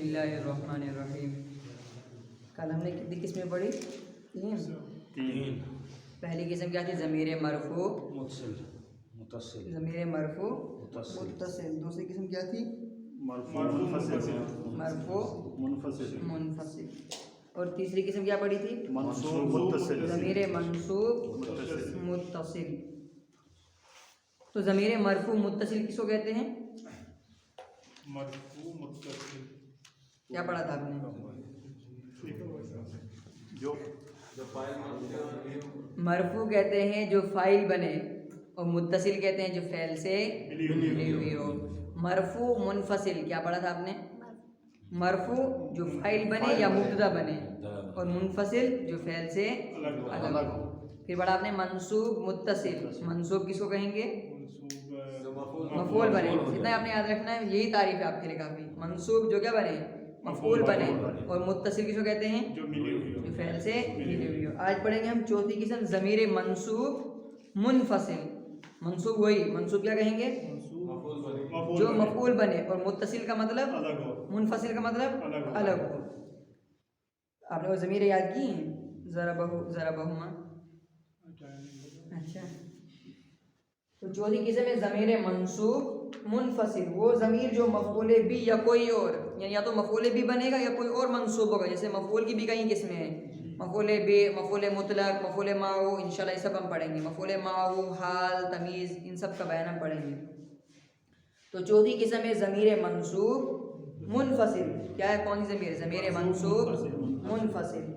اللہ الرحمن الرحیم۔ کل ہم نے کتنی قسمیں پڑھی؟ تین۔ پہلی قسم کیا تھی؟ ضمیر مرفوع متصل، ضمیر مرفوع متصل۔ دوسری قسم کیا تھی؟ مرفوع منفصل۔ اور تیسری قسم کیا پڑھی تھی؟ ضمیر منصوب متصل۔ تو ضمیر مرفوع متصل کس کو کہتے ہیں؟ مرفوع متصل کیا پڑھا تھا آپ نے؟ مرفوع کہتے ہیں جو فاعل بنے، اور متصل کہتے ہیں جو فعل سے ملی ہوئی ہو۔ مرفوع منفصل کیا پڑھا تھا آپ نے؟ مرفوع جو فاعل بنے یا مبتدا بنے، اور منفصل جو فعل سے الگ ہو۔ پھر پڑھا آپ نے منصوب متصل، منصوب کس کو کہیں گے؟ مفعول بنے۔ اتنا آپ نے یاد رکھنا ہے، یہی تعریف ہے آپ کے لیے کافی۔ منصوب جو کیا بنے؟ مفعول بنے، اور متصل کس کو کہتے ہیں؟ جو فعل سے ملی ہوئی ہو۔ آج پڑھیں گے ہم چوتھی قسم ضمیر منصوب منفصل۔ منصوب وہی، منصوب کیا کہیں گے؟ جو مفعول بنے، اور متصل کا مطلب منفصل کا مطلب الگ ہو۔ آپ نے وہ ضمیر یاد کی ہیں؟ ضربہما۔ اچھا، تو چوتھی قسم ہے ضمیر منصوب منفصل، وہ ضمیر جو مفعول بھی یا کوئی اور، یعنی یا تو مفعول بھی بنے گا یا کوئی اور منصوب ہوگا۔ جیسے مفعول کی بھی کئی قسمیں ہیں، مفعول بھی، مفعول مطلق، مفعول معہ، انشاءاللہ یہ سب ہم پڑھیں گے۔ مفعول معہ، حال، تمیز، ان سب کا بیان ہم پڑھیں گے۔ تو چوتھی قسم ہے ضمیر منصوب منفصل۔ کیا ہے؟ کون سی ضمیر؟ ضمیر منصوب منفصل۔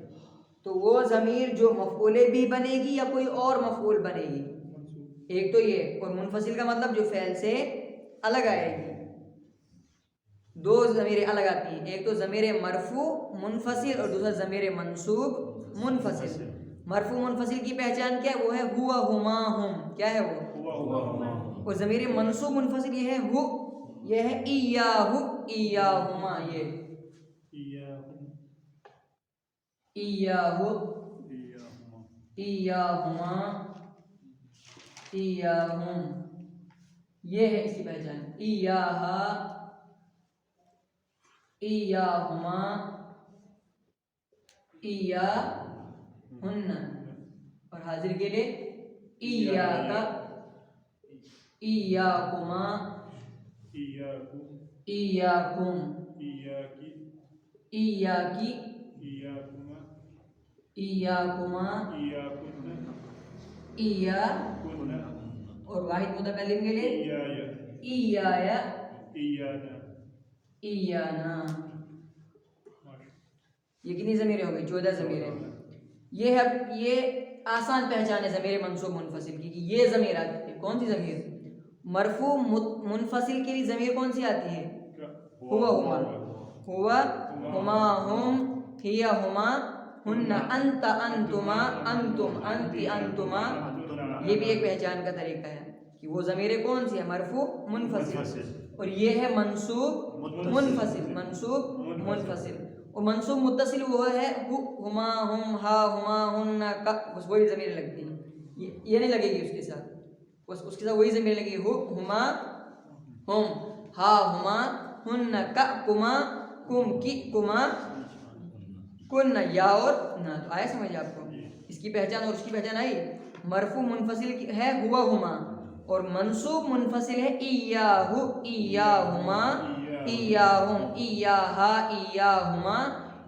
تو وہ ضمیر جو مفعول بھی بنے گی یا کوئی اور مفعول بنے گی، ایک تو یہ، اور منفصل کا مطلب جو فعل سے الگ آئے گی۔ دو ضمیر الگ آتی ہیں، ایک تو ضمیر مرفوع منفصل اور دوسرا ضمیر منصوب منفصل۔ مرفوع منفصل کی پہچان کیا ہے؟ وہ ہے ہوا، ہما، ہم۔ کیا ہے وہ؟ اور ضمیر منصوب منفصل یہ ہے ہو، یہ ہے ایاہو، ایاہما، یہ ایاہو، ایاہما، ایاہم، یہ ہے اس کی پہچان۔ ایاہا، ایاہما، ایاہن۔ اور حاضر کے لیے ایاکا، ایاکما، ایاکم، ایاکی، ایاکما، ایاکن۔ اور واحد متکلم کے لیے ایایا، ایانا۔ یہ کتنی ضمیریں ہو گئی؟ 14 ضمیریں۔ یہ ہے، یہ آسان پہچان ہے ضمیر منصوب منفصل کی، کہ یہ ضمیر آتی ہے۔ کون سی ضمیر؟ مرفوع منفصل کے لیے ضمیر کون سی آتی ہے؟ ہوا، ہما، ہوا، ہما، ہم، ہی، ہما، ہن، انت، انتما، انتم، انتی، انتما۔ یہ بھی ایک پہچان کا طریقہ ہے کہ وہ ضمیریں کون سی ہے؟ مرفوع منفصل، اور یہ ہے منصوب منفصل، منصوب منفصل۔ اور منصوب متصل وہ ہے ہما، ہم، ہا، ہما، ہن، کا، بس وہی ضمیر لگتی ہیں، یہ نہیں لگے گی اس کے ساتھ، بس اس کے ساتھ وہی ضمیر لگے گی، ہما، ہم، ہا، ہما، ہن، کا، کما، کم، کی، کما، کن، یا اور نہ۔ تو آیا سمجھ آپ کو اس کی پہچان اور اس کی پہچان آئی؟ مرفوع منفصل ہے ہوا، ہما، اور منصوب منفصل ہے ایاہو، ایاہما، ایاہم، ایاہا، ایاہما،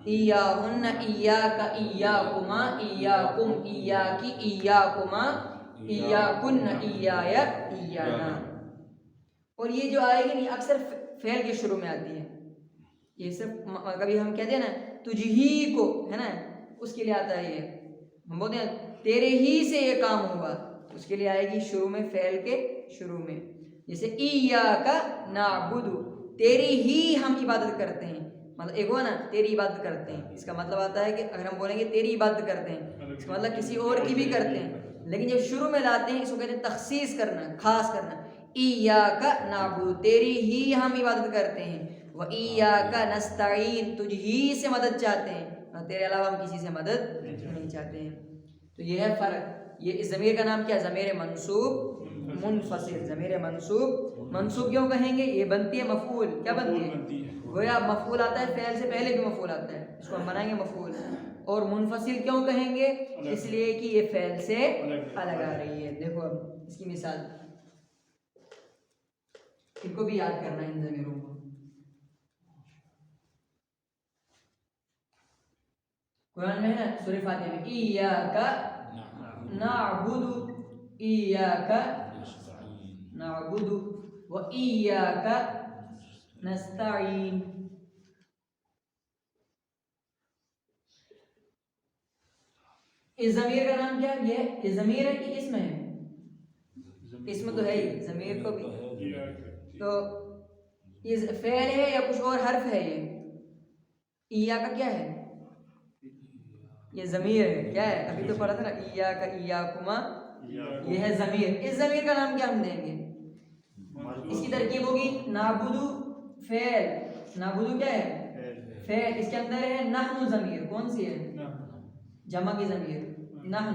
ایاہن، ایاکا، ایاکما، ایاکم، ایاکی، ایاکما، ایاکن، ایایا، ایانا۔ اور یہ جو آئے گی اکثر فعل کے شروع میں آتی ہے۔ یہ سب کبھی ہم کہتے ہیں نا تجھ ہی کو، ہے نا، اس کے لیے آتا ہے۔ یہ ہم بولتے ہیں تیرے ہی سے یہ کام ہوا، اس کے لیے آئے گی شروع میں، فعل کے شروع میں۔ جیسے ایاکا نعبد، تیری ہی ہم عبادت کرتے ہیں، مطلب ایک ہوا نا تیری عبادت کرتے ہیں، اس کا مطلب آتا ہے کہ اگر ہم بولیں گے تیری عبادت کرتے ہیں، اس کا مطلب کسی اور کی بھی کرتے ہیں، لیکن جب شروع میں لاتے ہیں اس کو کہتے ہیں تخصیص کرنا، خاص کرنا۔ ایاکا نعبد، تیری ہی ہم عبادت کرتے ہیں، وَإِيَّاكَ نَسْتَعِينُ، تجھ ہی سے مدد چاہتے ہیں، اور تیرے علاوہ ہم کسی سے مدد نہیں چاہتے ہیں۔ تو یہ ہے فرق۔ یہ اس ضمیر کا نام کیا ہے؟ ضمیر منصوب منفصل، ضمیر منصوب منصوب کیوں کہیں گے؟ یہ بنتی ہے مفعول. کیا بنتی ہے؟ گویا مفعول آتا ہے، فعل سے پہلے بھی مفعول آتا ہے، اس کو ہم بنائیں گے مفعول. اور منفصل کیوں کہیں گے؟ اس لیے کہ یہ فعل سے الگ آ رہی ہے. دیکھو اب اس کی مثال، ان کو بھی یاد کرنا ہے ان ضمیروں کو. قرآن میں ہے نا سورہ فاتحہ میں ایاک نعبد ایاک نعبد و ایاک نستعین. اس ضمیر کا نام کیا ہے؟ یہ ضمیر ہے کہ اسم ہے؟ اسم تو ہے ہی، ضمیر کو بھی تو یہ فعل ہے یا کچھ اور حرف ہے؟ یہ ایاک کیا ہے؟ یہ ضمیر ہے. کیا ہے؟ ابھی تو پڑھا تھا نا ایاک ایاکما، یہ ہے ضمیر. اس ضمیر کا نام کیا ہم دیں گے؟ اس کی ترکیب ہوگی نعبدو فعل، نعبدو کیا ہے؟ فعل. اس کے اندر ہے نحن ضمیر. کون سی ہے؟ جمع کی ضمیر نحن،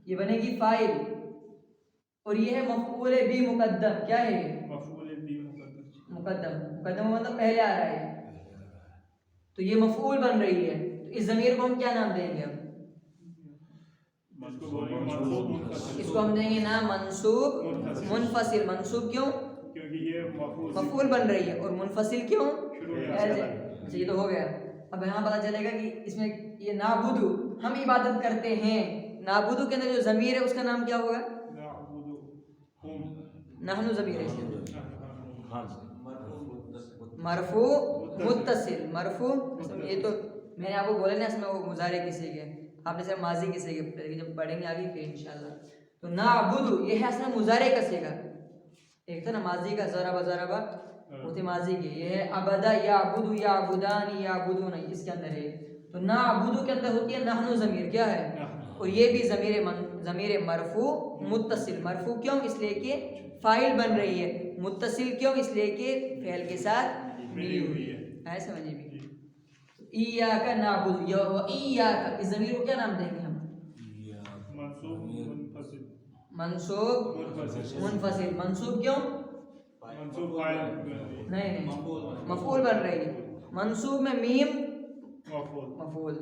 یہ بنے گی فاعل. اور یہ ہے مفعول بھی مقدم. کیا ہے یہ؟ مفعول بھی مقدم. مقدم مطلب پہلے آ رہا ہے، تو یہ مفعول بن رہی ہے. تو اس ضمیر کو ہم کیا نام دیں گے؟ اب اس کو ہم دیں گے نام منصوب منفصل. منصوب کیوں؟ کیونکہ یہ مفعول بن رہی ہے. اور منفصل کیوں؟ اچھا یہ تو ہو گیا. اب یہاں پتہ چلے گا کہ اس میں یہ نعبدو ہم عبادت کرتے ہیں. نعبدو کے اندر جو ضمیر ہے اس کا نام کیا ہوگا؟ نحن ضمیر ہے. مرفوع متصل. مرفوع یہ تو میں نے آپ کو بولا نا اس میں وہ مضارع کسی کے، آپ نے صرف ماضی کسی کے، جب پڑھیں گے آگے پھر انشاءاللہ. تو نعبدو یہ ہے اصلا مضارع کا صیغہ. ایک تھا نا ماضی کا ضرب ضرب، وہ تھے ماضی کے. یہ ہے ابدا یعبدو یعبدان یعبدون، اس کے اندر ہے. تو نعبدو کے اندر ہوتی ہے نحن ضمیر. کیا ہے؟ اور یہ بھی ضمیر مرفوع متصل. مرفوع کیوں؟ اس لیے کہ فاعل بن رہی ہے. متصل کیوں؟ اس لیے کہ فعل کے ساتھ ملی ہوئی ہے. ہے سمجھے بھی؟ ایاک نعبد و ایاک، اس ضمیر کو کیا نام دیں گے ہم؟ منصوب منفصل. منصوب کیوں؟ نہیں مفعول بن رہی ہے. منصوب میں میم مفعول،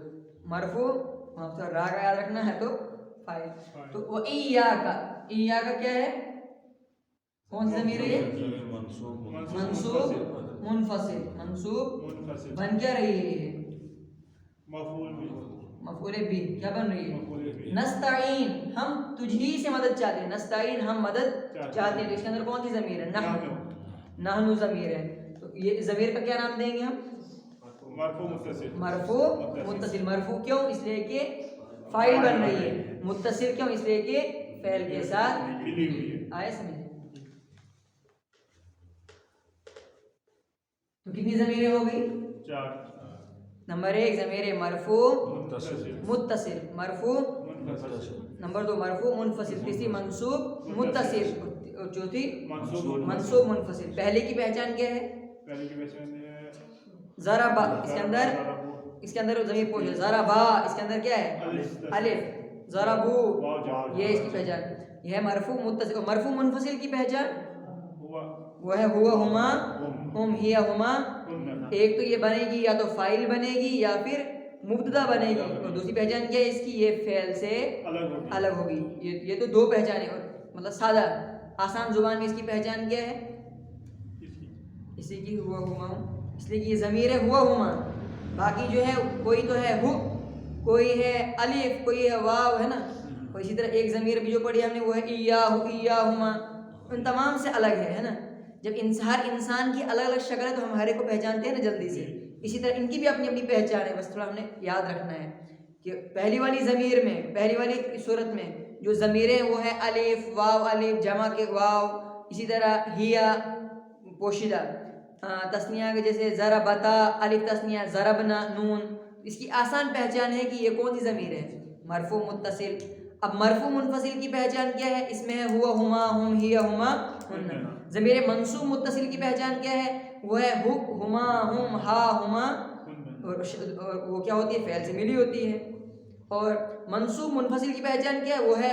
مرفوع را کا یاد رکھنا ہے تو فاعل. تو وہ ایاک، ایاک کیا ہے؟ کون سی ضمیر ہے یہ؟ منصوب منفصل. منصوب بن کیا رہی ہے؟ یہ مفعول بھی. کیا بن رہی ہے؟ نستعین، ہم تجھ ہی سے مدد چاہتے ہیں. نستعین ہم مدد چاہتے ہیں. تو اس کے اندر کون سی ضمیر ہے؟ نحن. نحن ضمیر ہے. تو یہ ضمیر کا کیا نام دیں گے ہم؟ مرفوع متصل. مرفوع کیوں؟ اس لیے کہ فاعل بن رہی ہے. متصل کیوں؟ اس لیے کہ فعل کے ساتھ ملی ہوئی ہے. آئے سمجھ؟ تو کتنی ضمیریں ہو گئی؟ 4. نمبر 1 ضمیر مرفوع متصل. مرفوع. نمبر 2 مرفوع منفصل. تیسری منصوب متصل. اور چوتھی منصوب منفصل. پہلے کی پہچان کیا ہے؟ پہلے کی پہچان ہے ضرب. اس کے اندر ضمیر پوچھ ہے ضربا، اس کے اندر کیا ہے؟ الف. ضربو، یہ اس کی پہچان. یہ ہے مرفوع متصل. اور مرفوع منفصل کی پہچان وہ ہے ہوا ہما ہم ہی ہما. ایک تو یہ بنے گی یا تو فاعل بنے گی یا پھر مبتدا بنے گی. اور دوسری پہچان کیا ہے اس کی؟ یہ فعل سے الگ ہوگی. یہ تو 2 پہچانیں. اور مطلب سادہ آسان زبان میں اس کی پہچان کیا ہے؟ اسی کی ہوا ہما، اس لیے کہ یہ ضمیر ہے ہوا ہما. باقی جو ہے کوئی تو ہے ہو، کوئی ہے الف، کوئی ہے واو، ہے نا. اور اسی طرح ایک ضمیر بھی جو پڑھی ہم نے وہ ہے ایاہو ایاہما. ان تمام سے الگ ہے نا. جب ہر انسان کی الگ الگ شکل ہے تو ہم ہر ایک کو پہچانتے ہیں نا جلدی سے. اسی طرح ان کی بھی اپنی اپنی پہچان ہے. بس تھوڑا ہم نے یاد رکھنا ہے کہ پہلی والی ضمیر میں، پہلی والی صورت میں جو ضمیریں وہ ہے الف واو، الف جمع کے واو. اسی طرح ہیا پوشیدہ. تسنیہ کے جیسے ضربتا الف تسنیہ، ضربنا نون. اس کی آسان پہچان ہے کہ یہ کون سی ضمیر ہے؟ مرفوع متصل. اب مرفوع منفصل کی پہچان کیا ہے؟ اس میں ہے ہوا ہما ہم ہی ہما ہن. ضمیر منصوب متصل کی پہچان کیا ہے؟ وہ ہے ہو ہما ہم ہا ہما. اور وہ کیا ہوتی ہے؟ فعل سے ملی ہوتی ہے. اور منصوب منفصل کی پہچان کیا ہے؟ وہ ہے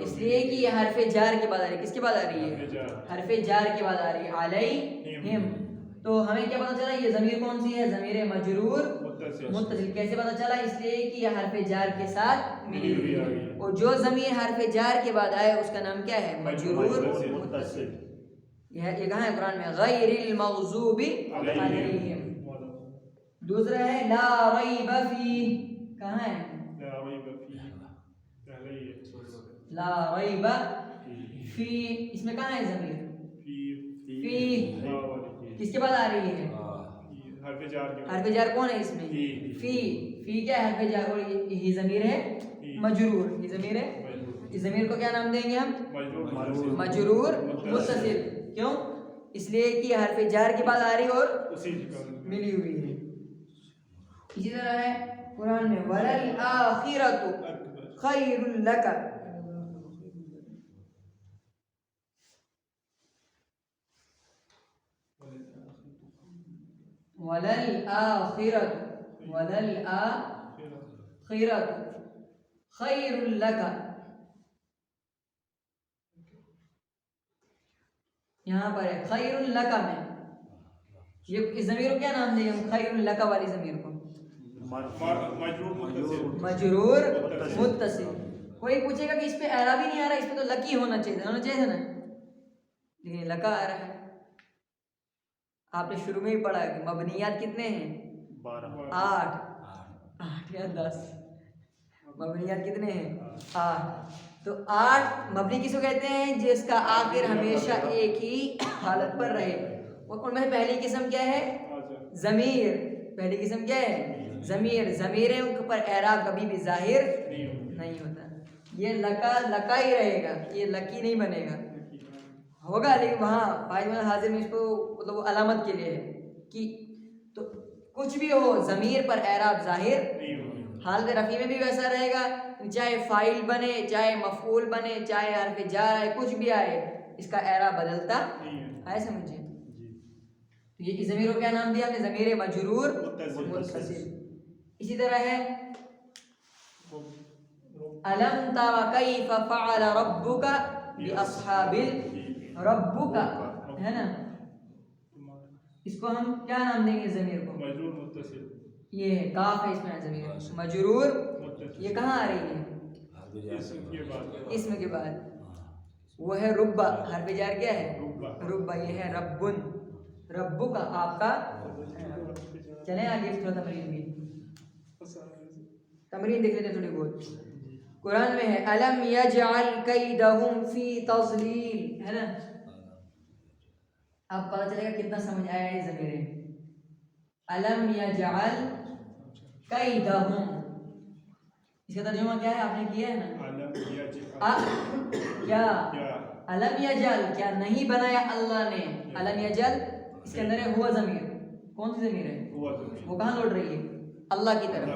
اس لیے کہ یہ حرف جار کے بعد آ رہی ہے. کس کے بعد آ رہی ہے؟ حرف جار کے بعد آ رہی ہے. علیہم. تو ہمیں کیا پتا چلا؟ یہ ضمیر کون سی ہے؟ ضمیر مجرور متصل. کیسے پتا چلا؟ اس لیے کہ یہ حرف جار کے ساتھ ملی ہوئی ہے. اور جو ضمیر حرف جار کے بعد آئے اس کا نام کیا ہے؟ مجرور متصل. یہ کہاں ہے قرآن میں؟ غیر المغضوب علیہم. دوسرا ہے لا ریب فیہ. کہاں ہے؟ لا ریب فیہ. اس میں کہاں ہے ضمیر؟ فی. کس کے بعد آ رہی ہے؟ حرف جار کون ہے اس میں؟ فی. فی کیا ہے؟ حرف جار. اور یہ ضمیر ہے مجرور. یہ ضمیر ہے. اس ضمیر کو کیا نام دیں گے ہم؟ مجرور متصل. کیوں؟ اس لیے کہ حرف جار کے بعد آ رہی اور ملی ہوئی ہے. اسی طرح ہے قرآن میں وَلَلْآخِرَةُ خَيْرٌ لَكَ. وَلَلْآخِرَةُ خَيْرٌ لَكَ. یہاں پر ہے خیر لک میں. یہ اس ضمیر کو کیا نام دیں ہم؟ خیر لک والی ضمیر کو مجرور متصل. کوئی پوچھے گا کہ اس پہ اعراب ہی نہیں آ رہا، اس پہ تو لکی ہونا چاہیے نا، لیکن لکا آ رہا ہے. آپ نے شروع میں ہی پڑھا کہ مبنیات کتنے ہیں؟ 8 یا 10. مبنیات کتنے ہیں؟ 8. تو 8 مبنی کس کو کہتے ہیں؟ جس کا آخر ہمیشہ ایک ہی حالت پر رہے. اور ان میں پہلی قسم کیا ہے؟ ضمیر. پہلی قسم کیا ہے؟ ضمیر. ضمیر ان کے اوپر اعراب کبھی بھی ظاہر نہیں ہوتا. یہ لکا ہی رہے گا، یہ لکی نہیں بنے گا. ہوگا لیکن وہاں فاعل حاضر میں اس کو مطلب علامت کے لیے ہے کہ تو کچھ بھی ہو ضمیر پر اعراب ظاہر. حالت رفیع میں بھی ویسا رہے گا، چاہے فاعل بنے، چاہے مفعول بنے، چاہے حرف جار آئے، کچھ بھی آئے، اس کا اعراب بدلتا ہے. سمجھے؟ تو یہ ضمیر کو کیا نام دیا ہم نے؟ ضمیر مجرور متصل. اسی طرح ہے الم تر کیف فعل ربک باصحاب ربک، ہے نا. اس کو ہم کیا نام دیں گے ضمیر کو؟ مجرور متصل. یہ ہے کاف ہے اس میں ضمیر مجرور. یہ کہاں آ رہی ہے؟ اسم کے بعد. وہ ہے ربا. حرف جار کیا ہے؟ ربا. یہ ہے ربن. ربو کا آپ کا. چلیں آگے تھوڑا تمرین بھی تمرین دیکھ لیتے تھوڑی بہت. قرآن میں ہے الم یجعل کیدہم فی تضلیل، ہے نا. اب پتہ چلے گا کتنا سمجھ آیا یہ ضمیر ہے. الم یجعل کیدہم، اس کا ترجمہ کیا ہے؟ آپ نے کیا ہے نا. کیا الم یجعل، کیا نہیں بنایا اللہ نے. الم یجعل اس کے اندر ہے ہوا ضمیر. کون سی ضمیر ہے؟ وہ کہاں لوٹ رہی ہے؟ اللہ کی طرف.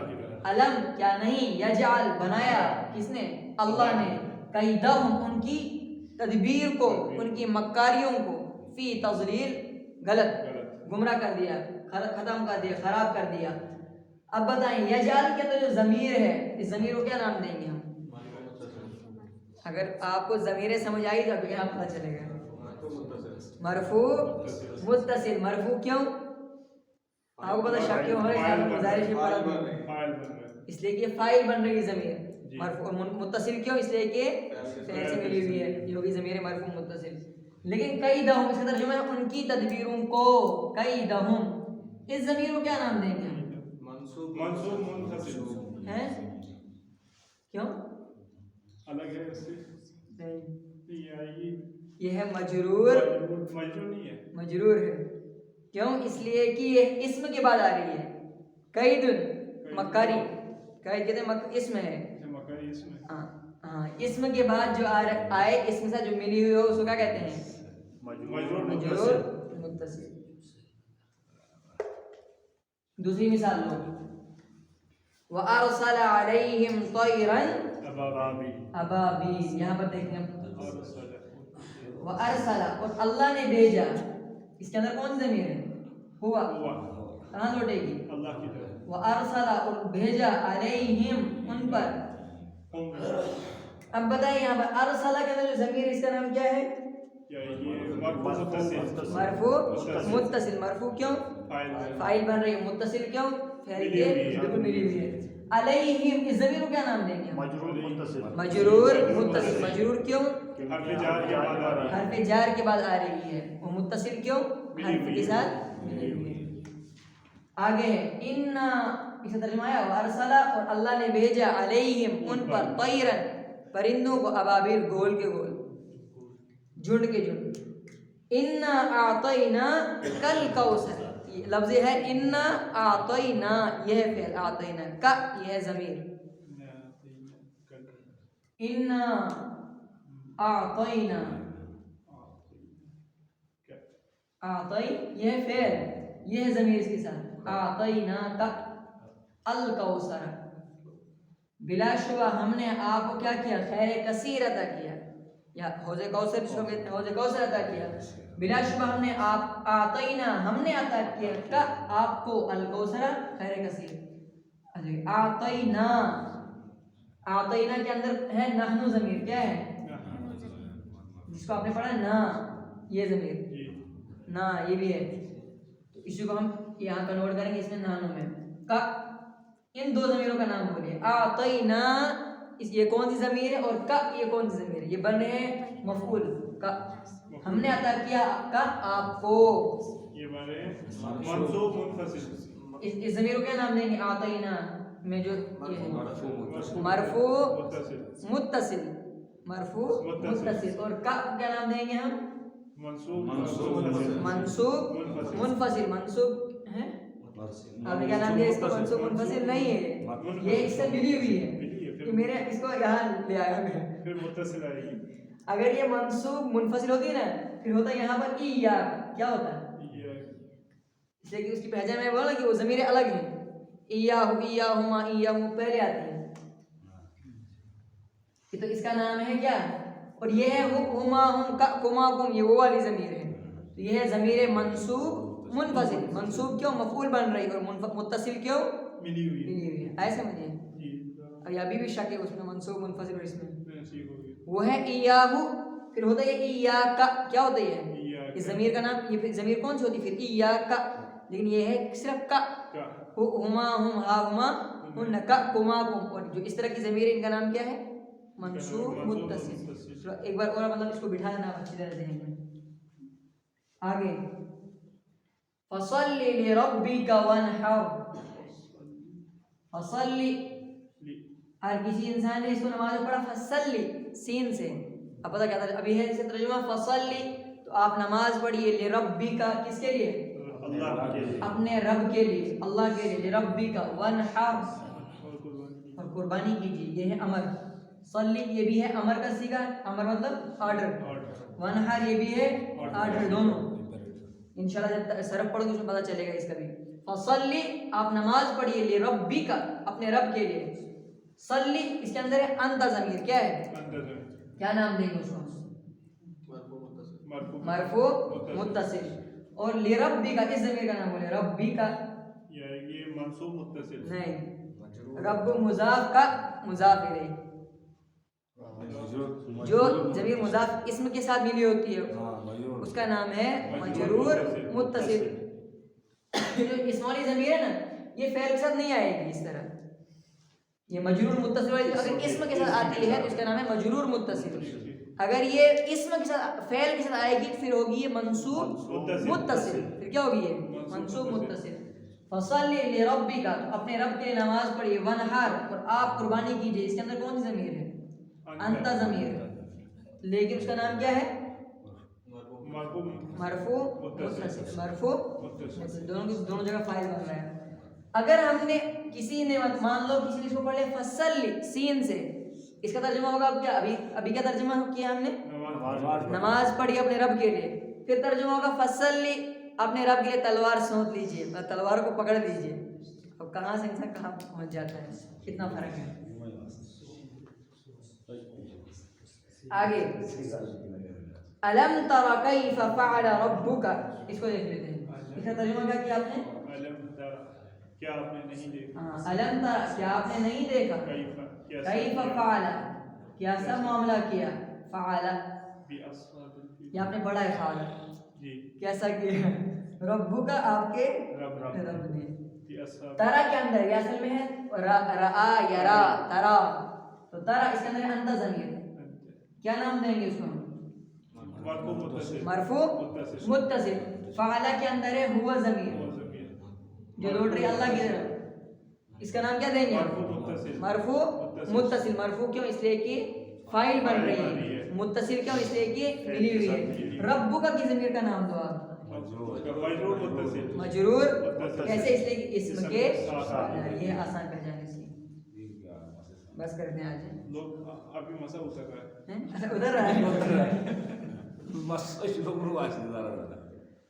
الم کیا نہیں، یجعل بنایا کس نے؟ اللہ نے. کیدہم ان کی تدبیر کو، ان کی مکاریوں کو، فی تضلیل غلط، گمراہ کر دیا، ختم کر دیا، خراب کر دیا. اب بتائیں یجعل کیا تو جو ضمیر ہے، اس ضمیر کو کیا نام دیں گے ہم؟ اگر آپ کو ضمیریں سمجھ آئی تو ابھی یہاں پتہ چلے گا. مرفوع متصل. مرفوع کیوں؟ آپ کو پتہ شک کیوں ہو رہا ہے؟ گزارش پڑھا اس لیے کہ فاعل بن رہی ہے ضمیر. مرفوع متصل کیوں؟ اس لیے کہ فعل سے ملی ہوئی ہے، یہ ہوگی ضمیر مرفوع متصل. لیکن کیدہم اس کا ترجمہ ہے ان کی تدبیروں کو. کیدہم اس ضمیر کو کیا نام دیں گے ہم؟ منصوب منتصب ہیں. کیوں؟ الگ ہے اس سے. یہ ہے مجرور. مجرور نہیں ہے، مجرور ہے. کیوں؟ اس لیے کہ یہ اسم کے بعد آ رہی ہے. قید مکاری. قید کہتے ہیں اسم ہے. ہاں اسم کے بعد جو آئے، اسم سے جو ملی ہوئی ہو اس کو کیا کہتے ہیں؟ مجرور متصل. دوسری مثال لو. وَأَرْسَلَ عَلَيْهِمْ طَيْرًا أَبَابِيلَ. یہاں پر دیکھیں وَأَرْسَلَ اور اللہ نے بھیجا. اس کے اندر کون سی ضمیر ہے؟ ہوا. کہاں لوٹے گی؟ اللہ کی طرف. وَأَرْسَلَ اور بھیجا عَلَيْهِمْ ان پر اب بتائیں یہاں پر ارسلہ کے اندر جو ضمیر اس کا نام کیا ہے؟ یا یہ مرفوع متصل مرفوع متصل. مرفوع کیوں؟ فاعل ہے. فاعل بن رہی ہے. متصل کیوں؟ فعل کے بالکل ملی ہوئی ہے. علیہم اس ضمیر کو کیا نام دیں گے؟ مجرور متصل. مجرور متصل. مجرور کیوں؟ حرف جار کے بعد آ رہی ہے. حرف جار کے بعد آ رہی ہے. اور متصل کیوں؟ حرف کے ساتھ ملی ہوئی ہے. آگے ہے ان اس کا ترجمہ ہے ارسلہ اور اللہ نے بھیجا علیہم ان پر طیرن پرندوں کو ابابیل گول کے گول جھنڈ کے جھنڈ. انا اعطینا کل کوثر لفظ ہے انا اعطینا یہ ہے فعل اعطینا کا یہ ہے ضمیر. انا اعطینا اعطی یہ ہے فعل یہ ہے ضمیر اس کے ساتھ اعطینا کا الکوثر بلا شبہ ہم نے آپ کو کیا کیا خیر کثیر عطا کیا یا حوض کوثر جس کو کہتے ہیں حوض کوثر عطا کیا. بلا شبہ ہم نے آپ اعطینا ہم نے عطا کیا کا آپ کو الکوثر خیر کثیر. اعطینا اعطینا کے اندر ہے نحن ضمیر کیا ہے جس کو آپ نے پڑھا نا یہ ضمیر نا یہ بھی ہے تو اسی کو ہم یہاں کنورٹ کریں گے اس میں نانو میں کا. ان دو ضمیروں کا نام بولیے. اعطینا یہ کون سی ضمیر ہے اور کا یہ کون سی ضمیر ہے؟ یہ بن رہے ہیں مفعول کا. ہم نے عطا کیا کا آپ کو یہ بنے منصوب منفصل. اس ضمیر کو کیا نام دیں گے؟ اعطینا میں جو یہ ہے مرفوع متصل مرفوع متصل اور کا کیا نام دیں گے ہم؟ منصوب منصوب منفصل. منصوب ہے آپ نے کیا نام دیا اس کو؟ منصوب منفصل نہیں ہے یہ اس سے ملی ہوئی ہے کہ میرے اس کو یہاں لے آیا میں پھر متصل آئے گی. اگر یہ منصوب منفصل ہوتی ہے نا پھر ہوتا ہے یہاں پر ای یا کیا ہوتا ہے اس لیے کہ اس کی پہچان میں بولا کہ وہ ضمیر الگ ہیں. ایاہو ایاہما ایاہم پہلے آتی ہے کہ تو اس کا نام ہے کیا اور یہ ہے ہما ہم کا کما کم یہ وہ والی ضمیر ہے. تو یہ ہے ضمیر منصوب منفصل. منصوب کیوں مفعول بن رہی اور متصل کیوں ملی ہوئی ہے. ایسے مجھے ابھی ابھی بھی شک ہے اس میں منصوب منفصل اور اس میں وہ ہے ایاہو پھر ہوتا ہے ایاکا کیا ہوتا ہے یہ ضمیر کا نام یہ ضمیر کون سی ہوتی ہے پھر ایاکا لیکن یہ ہے صرف کا ہما ہم ہا ہما ہن کا کما کم اور جو اس طرح کی ضمیر ان کا نام کیا ہے منصوب متصل. ایک بار اور مطلب اس کو بٹھا دینا اچھی طرح ذہن میں. آگے فصلی لربک وانحر فصلی ہر کسی انسان نے اس کو نماز پڑھا فصلی سین سے. اب پتہ کیا تھا ابھی ہے اس کا ترجمہ فصلی تو آپ نماز پڑھیے لربک کس کے لیے؟ اللہ کے لیے اپنے رب کے لیے اللہ کے لیے. لربک وانحر اور قربانی کیجیے یہ ہے امر. صلی یہ بھی ہے امر کا صیغہ امر مطلب آرڈر. وانحر یہ بھی ہے آرڈر دونوں. انشاءاللہ جب صرف پڑھو گے اس میں پتہ چلے گا اس کا بھی. فصلی آپ نماز پڑھیے لربک اپنے رب کے لیے. صلی اس کے اندر ہے انت ضمیر کیا ہے کیا نام دیں گے اس کو؟ مرفوع متصل. اور لربک اس ضمیر کا نام بولے ربک یہ منصوب متصل نہیں رب مضاف کا مضاف الیہ جو ضمیر مضاف اسم کے ساتھ ملی ہوتی ہے اس کا نام ہے مجرور متصل. جو اسم والی ضمیر ہے نا یہ فعل کے ساتھ نہیں آئے گی اس طرح. یہ مجرور متصل والی اگر اسم کے ساتھ آتی ہے تو اس کا نام ہے مجرور متصل. اگر یہ اسم کے ساتھ فعل کے ساتھ آئے گی پھر ہوگی یہ منصوب متصل. پھر کیا ہوگی یہ منصوب متصل. فصلی لربک اپنے رب کے لیے نماز پڑھیے. وانحر اور آپ قربانی کیجیے. اس کے اندر کون سی ضمیر ہے؟ انت ضمیر لیکن اس کا نام کیا ہے مرفوع متصل. مرفوع دونوں جگہ فاعل بن رہا ہے. اگر ہم نے کسی نے مان لو کسی نے اس کو پڑھ لیا فصلی سین سے اس کا ترجمہ ہوگا اب کیا ابھی کیا ترجمہ کیا ہم نے نماز پڑھی اپنے رب کے لیے. پھر ترجمہ ہوگا فصلی اپنے رب کے لیے تلوار سونپ لیجئے تلوار کو پکڑ لیجئے. اب کہاں سے انسان کہاں پہنچ جاتا ہے کتنا فرق ہے. آگے الم تر کیف فعل ربک اس کو دیکھ لیتے ہیں. اس کا ترجمہ کیا کیا آپ نے کیا آپ نے نہیں دیکھا الم تر کیا آپ نے نہیں دیکھا کیف فعل کیسا معاملہ کیا فعل بأصحاب الفيل یہ آپ نے پڑھا ہے فعل جی کیسا کیا ربک آپ کے رب رب نے بأصحاب ترا کے اندر یہ اصل میں ہے رآ یرا ترا تو ترا اس کے اندر ہے انت ضمیر کیا نام دیں گے اس کو ہم مرفوع متصل مرفوع متصل فعل کے اندر ہے ہوا ضمیر هو ضمیر جو لوٹ رہی ہے اللہ کی طرف اس کا نام کیا دیں گے مرفوع متصل مرفوع متصل مرفوع کیوں اس لیے کہ فاعل بن رہی ہے متصل کیوں اس لیے کہ ملی ہوئی ہے رب کا کی ضمیر کا نام دو آپ مجرور متصل مجرور متصل کیسے اس لیے کہ اسم کے ساتھ یہ آسان پہچان اس کی بس کرتے ہیں آج لوگ ابھی مسا اتر رہا ہے اچھا ادھر رہا ہے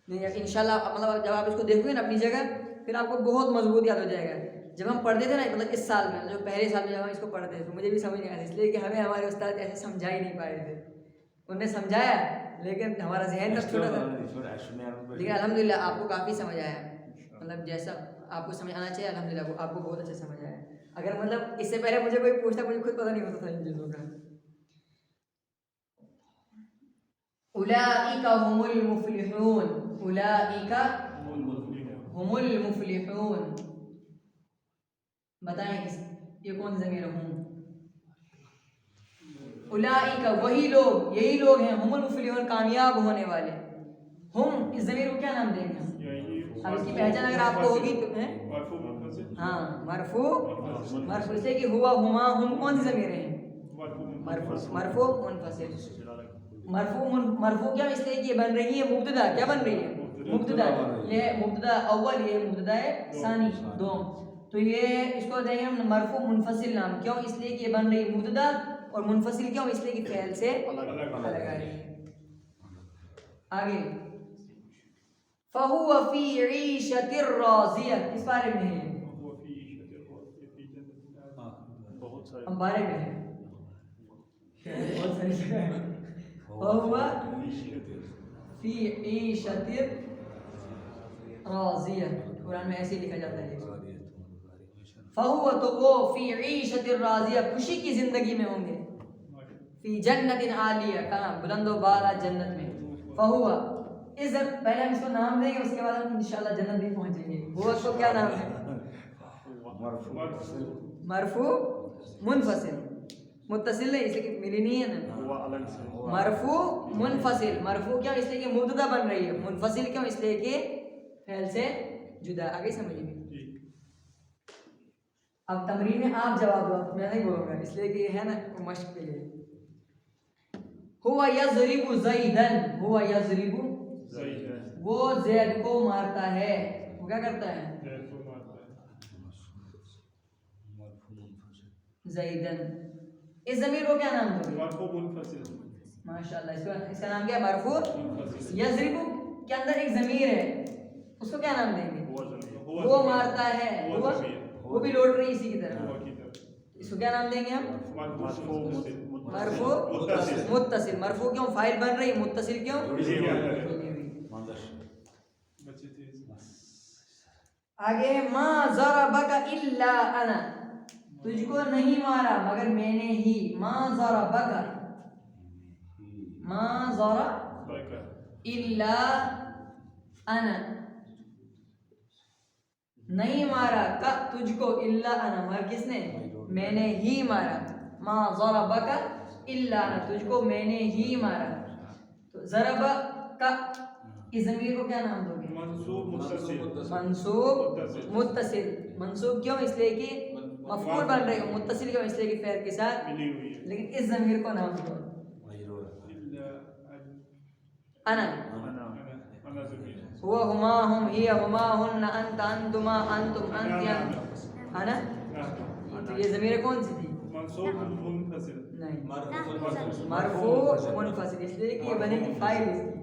نہیں انشاءاللہ مطلب جب آپ اس کو دیکھو گے نا اپنی جگہ پھر آپ کو بہت مضبوط یاد ہو جائے گا جب ہم پڑھتے تھے نا مطلب اس سال میں جو پہلے سال میں جب ہم اس کو پڑھتے تھے تو مجھے بھی سمجھ نہیں آیا اس لیے کہ ہمیں ہمارے استاد ایسے سمجھا ہی نہیں پائے تھے انہوں نے سمجھایا لیکن ہمارا ذہن تب چھوٹا تھا لیکن الحمدللہ آپ کو کافی سمجھ آیا مطلب جیسا آپ کو سمجھ آنا چاہیے الحمدللہ وہ آپ کو بہت اچھا سمجھ آیا اگر مطلب اس سے پہلے مجھے کوئی پوچھتا مجھے خود پتہ نہیں ہوتا تھا ان چیزوں کا اولئک هم المفلحون اولئک هم المفلحون بتائیں کس یہ کون ضمیر ہوں اولئک وہی لوگ یہی لوگ ہیں هم المفلحون کامیاب ہونے والے ہم اس ضمیر کو کیا نام دیں گے اب اس کی پہچان اگر آپ کو ہوگی تو ہیں مرفوع متصل ہاں مرفوع مرفوع سے کہ ہوا ہما ہم کون سی ضمیر ہیں مرفوع مرفوع منفصل مرفوع کیا اس لیے کہ یہ بن رہی ہے مبتدا کیا بن رہی ہے مبتدا یہ مبتدا اول یہ مبتدا ثانی دوم تو یہ اس کو دیں گے ہم مرفوع منفصل نام کیوں اس لیے کہ یہ بن رہی ہے مبتدا اور منفصل کیوں اس لیے کہ فعل سے الگ آ رہی ہے آگے فهو في عيشة راضية کس بارے میں ہے بہت سارے ہم بارے میں ہیں بہت ساری جگہ ہے فهو في عيشة راضية قرآن میں ایسے لکھا جاتا ہے فهو تو وہ في عيشة راضية خوشی کی زندگی میں ہوں گے في جنت عالیہ کہاں بلند و بالا جنت میں فهو اس پہلے ہم اس کو نام دیں گے اس کے بعد ہم انشاءاللہ جنت بھی پہنچیں گے وہ اس کو کیا نام ہے مرفوع منفصل متصل نہیں اس لیے کہ ملی نہیں ہے نا مرفوع منفصل مرفوع کیوں اس لیے کہ مبتدا بن رہی ہے منفصل کیوں اس لیے کہ فعل سے جدا آگے سمجھیے اب تمرین میں آپ جواب دو میں نہیں بولوں گا اس لیے کہ یہ ہے نا مشق کے لیے ہوا یضرب زیدن ہوا یضرب وہ زید کو مارتا ہے وہ کیا کرتا ہے زیدن اس ضمیر کو کیا نام دو گے مرفوع منفصل ماشاءاللہ اس کا نام کیا ہے مرفوع یضرب کے اندر ایک ضمیر ہے اس کو کیا نام دیں گے وہ مارتا ہے وہ بھی لوٹ رہی اسی کی طرف اس کو کیا نام دیں گے ہم مرفوع متصل مرفوع کیوں فاعل بن رہی متصل کیوں آگے ما ضربک الا انا تجھ کو نہیں مارا مگر میں نے ہی ما ضربک الا انا نہیں مارا کا تجھ کو الا انا مگر کس نے میں نے ہی مارا ما ضربک الا انا تجھ کو میں نے ہی مارا تو ضرب کا اس ضمیر کو کیا نام دو گے منصوب متصل منصوب متصل منصوب کیوں اس لیے کہ مفعول بن رہے ہو متصل کیوں اس لیے کہ فعل کے ساتھ ملی ہوئی ہے لیکن اس ضمیر کو نام دو انا هو هما هم هي هما هن انت انتما انتم انت انا تو یہ ضمیر کون سی تھی منصوب منفصل نہیں مرفوع منفصل اس لیے کہ یہ بنے گی فاعل اس کی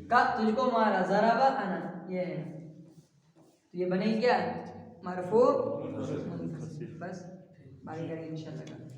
کا تجھ کو مارا ضرب انا یہ ہے تو یہ بنے گی کیا مرفوع منفصل بس باقی کریں گے انشاءاللہ